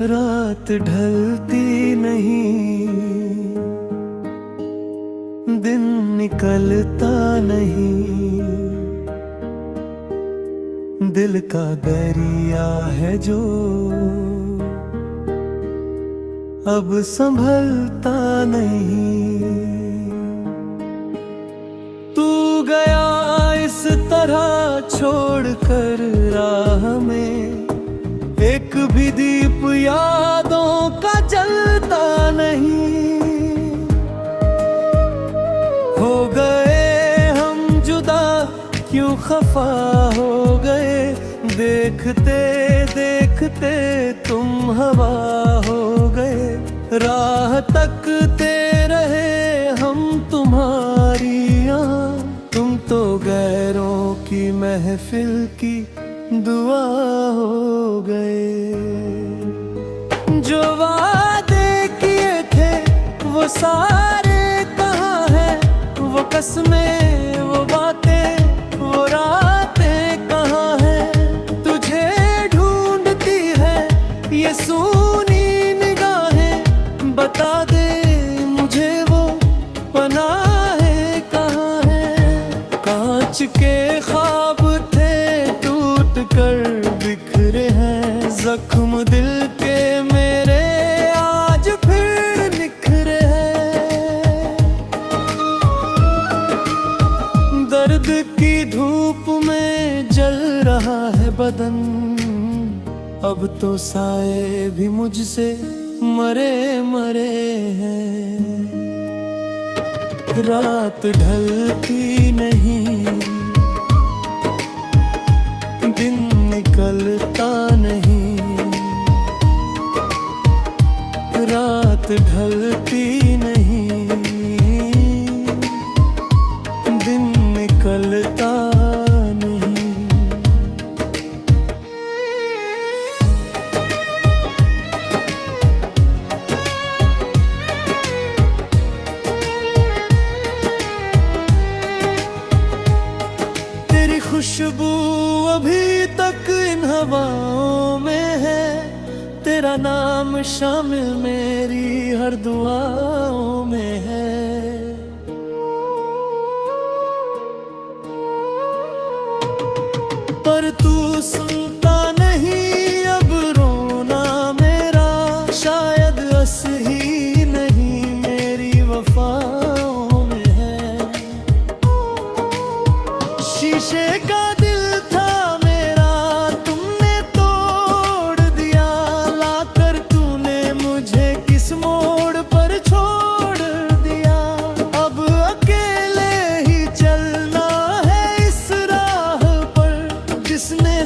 रात ढलती नहीं, दिन निकलता नहीं, दिल का दरिया है जो अब संभलता नहीं। तू गया इस तरह छोड़कर राह में, एक भी दीप यादों का जलता नहीं। हो गए हम जुदा, क्यों खफा हो गए, देखते देखते तुम हवा हो गए। राह तकते रहे हम तुम्हारी यहाँ, तुम तो गैरों की महफिल की दुआ हो गए। जो वादे किए थे वो सारे कहाँ हैं, वो कसमें, वो बातें, वो रातें कहाँ हैं। तुझे ढूंढती है ये सूनी निगाहें, बता दे मुझे वो पनाहें कहाँ हैं। कांच के ख्वाब कर बिखरे हैं, जख्म दिल के मेरे आज फिर निखरे हैं। दर्द की धूप में जल रहा है बदन, अब तो साए भी मुझसे मरे मरे हैं। रात ढलती नहीं, दिन निकलता नहीं, रात ढलती नहीं, दिन निकलता नहीं। तेरी खुशबू अभी तक इन हवाओं में है, तेरा नाम शामिल मेरी हर दुआओं में है। पर तू सुनता नहीं अब रोना मेरा, शायद अस ही नहीं मेरी वफाओं में है। शीशे का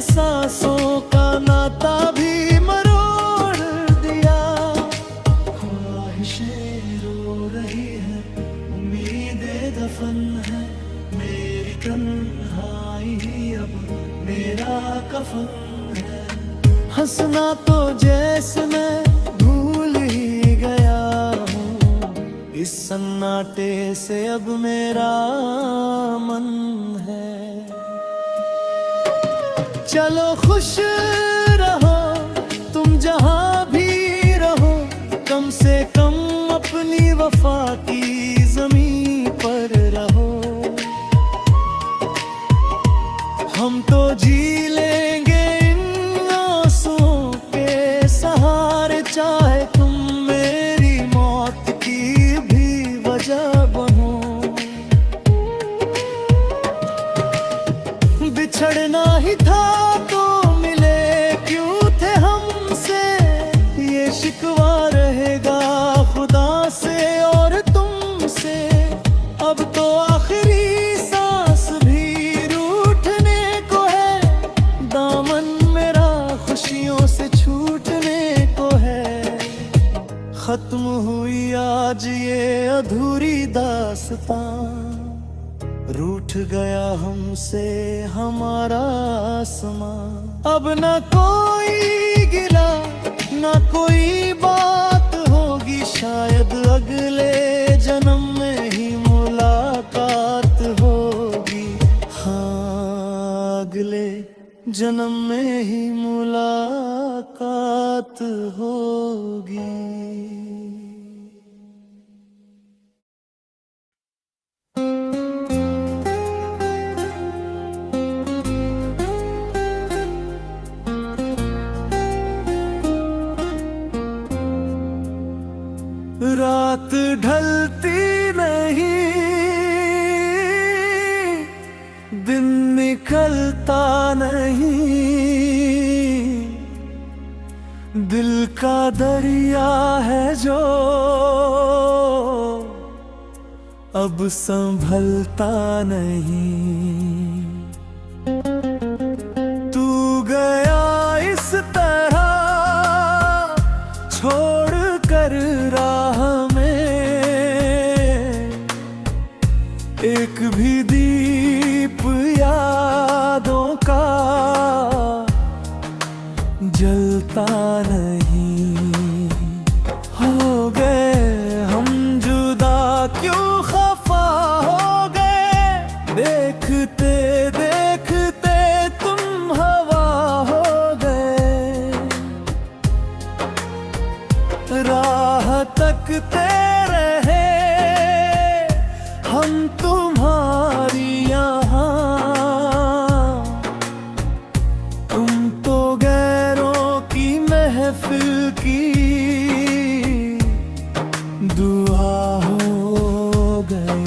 सांसों का नाता भी मरोड़ दिया। ख्वाहिशें रो रही है, उम्मीदें दफन है, मेरी तन्हाई ही अब मेरा कफन है। हंसना तो जैसे मैं भूल ही गया हूँ, इस सन्नाटे से अब मेरा मन है। चलो खुश रहो तुम जहाँ भी रहो, कम से कम अपनी वफा की ज़मीं पर रहो। हम तो जी लेंगे इन आंसुओं के सहारे, चाहे तुम मेरी मौत की भी वजह बनो। बिछड़ना ही था तो मिले क्यों थे हमसे, ये शिकवा रहेगा खुदा से और तुमसे। अब तो आखिरी सांस भी रूठने को है, दामन मेरा खुशियों से छूटने को है। खत्म हुई आज ये अधूरी दास्तां, रूठ गया हमसे हमारा आसमां। अब न कोई गिला न कोई बात होगी, शायद अगले जन्म में जन्म में ही मुलाकात होगी। रात ढलती नहीं, दिन निकलता नहीं, दिल का दरिया है जो अब संभलता नहीं। तू गया इस तरह छोड़ कर राह में, एक भी दीप यादों का जलता नहीं। हो गए हम जुदा, क्यों खफा हो गए, देखते देखते तुम हवा हो गए। राह तकते रहे हम तुम्हारी यहाँ, तुम तो गैरों की महफिल की दुआ हो गए।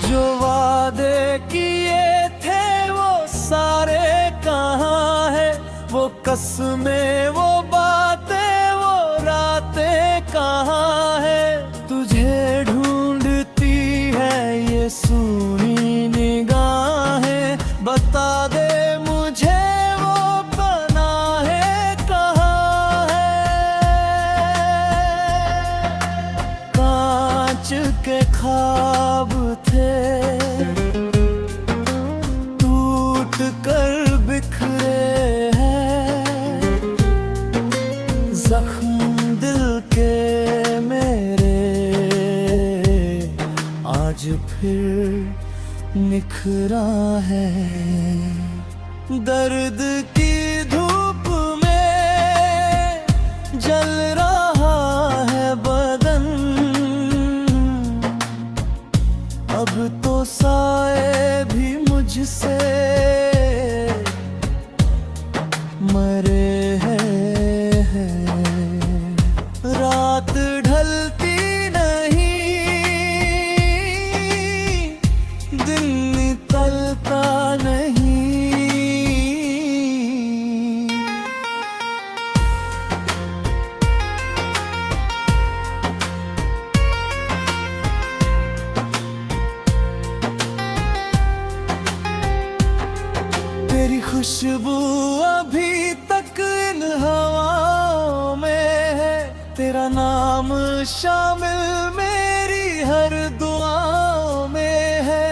जो वादे किए थे वो सारे कहाँ है, वो कसमें, वो बातें, वो रातें कहाँ है। तुझे ढूंढती है ये सूनी निगाहें, बता दे मुझे वो पनाहें कहाँ है। कांच के ख्वाब थे टूट कर बिखरे हैं, जख्म दिल के मेरे आज फिर निखरा है। दर्द की धूप में जल रहा है बदन, अब तो साए भी मुझसे मरे हैं। रात ढलती नहीं, दिन निकलता नहीं। तेरी खुशबू अभी तक इन हवाओं में है, तेरा नाम शामिल मेरी हर दुआओं में है।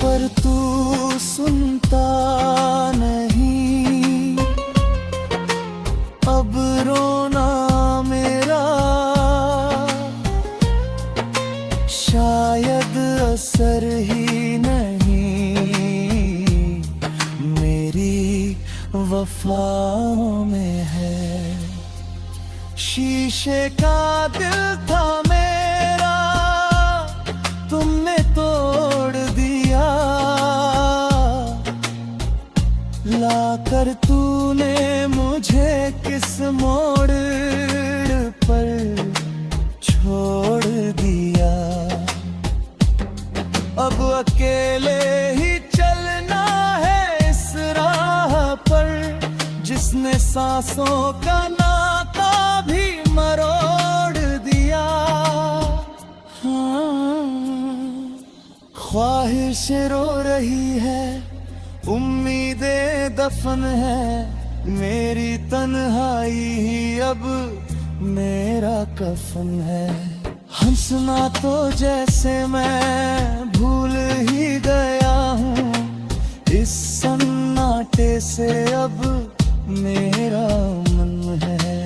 पर तू सुनता नहीं, अब रोना मेरा शायद असर ही नहीं, मेरी वफाओं में है। शीशे का दिल था मेरा, तुमने तोड़ दिया, लाकर तूने मुझे किस मोड़ पर छोड़ दिया। अब अकेले ही चलना है इस राह पर, जिसने सांसों का नाता भी मरोड़ दिया। हाँ, ख्वाहिशें रो रही है, उम्मीदें दफन है, मेरी तन्हाई ही अब मेरा कफन है। हंसना तो जैसे मैं भूल ही गया हूँ, इस सन्नाटे से अब मेरा मन है।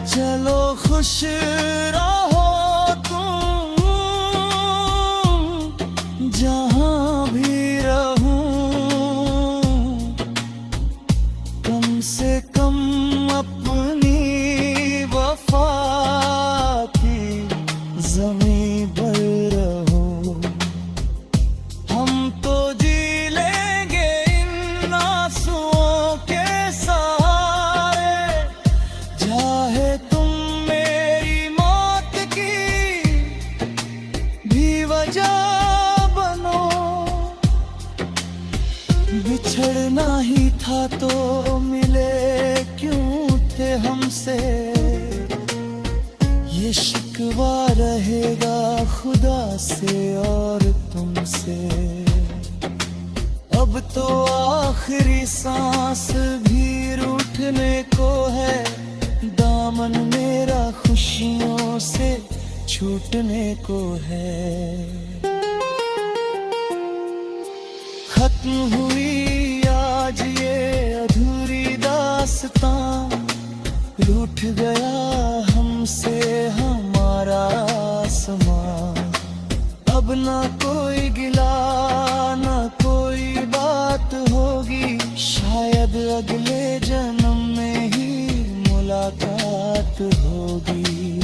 चलो खुश रहो तुम जहां भी रहूं, कम से कम अपनी वफा की ज़मीं पर रहूं। हम तो जी लेंगे इन आंसुओं के सहारे, चाहे तुम मेरी मौत की भी वजह बनो। बिछड़ना ही था तो मिले क्यों थे हमसे, ये शिकवा रहेगा खुदा से और तुमसे। अब तो आखिरी सांस भी रूठने को है, दामन मेरा खुशियों से छूटने को है। खत्म हुई आज ये अधूरी दास्तां, रूठ गया हमसे हमारा आसमां। अब ना कोई गिला ना कोई बात होगी, शायद अगले जन्म में ही मुलाकात होगी।